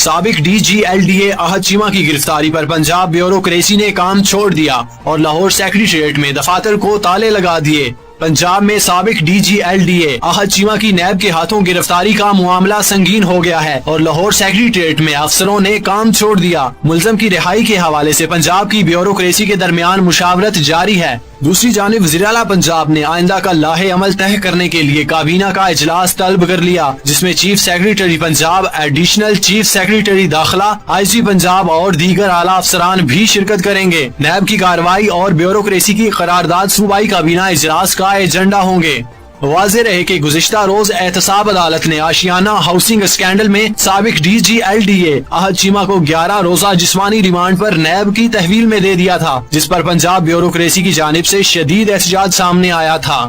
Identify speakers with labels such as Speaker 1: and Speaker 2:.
Speaker 1: साबिक DGLDA अहद चीमा की गिरफ्तारी पर पंजाब ब्यूरोक्रेसी ने काम छोड़ दिया और लाहौर सेक्रेटेरिएट में दफातर को ताले लगा दिए। पंजाब में साबिक DGLDA अहद चीमा की नैब के हाथों गिरफ्तारी का मामला संगीन हो गया है और लाहौर सेक्रेटेरिएट में अफसरों ने काम छोड़ दिया। मुलजम की रिहाई के हवाले से पंजाब की ब्यूरोक्रेसी के दरमियान मुशावरत जारी है। दूसरी जानिब वज़ीर-ए-आला पंजाब ने आइंदा का लाहे अमल तय करने के लिए काबीना का इजलास तलब कर लिया, जिसमें chief secretary Punjab, additional chief secretary दाखिला, IG पंजाब और दीगर आला अफसरान भी शिरकत करेंगे। नैब की कार्रवाई और ब्यूरोक्रेसी की करारदाद सूबाई काबीना इजलास का एजेंडा होंगे। वाज़ेह रहे कि गुज़िश्ता रोज एहतसाब अदालत ने आशियाना हाउसिंग स्कैंडल में साबिक DGLDA अहद चीमा को 11 रोजा जिस्मानी रिमांड पर नैब की तहवील में दे दिया था, जिस पर पंजाब ब्यूरोक्रेसी की जानिब से शदीद एहतजाज सामने आया था।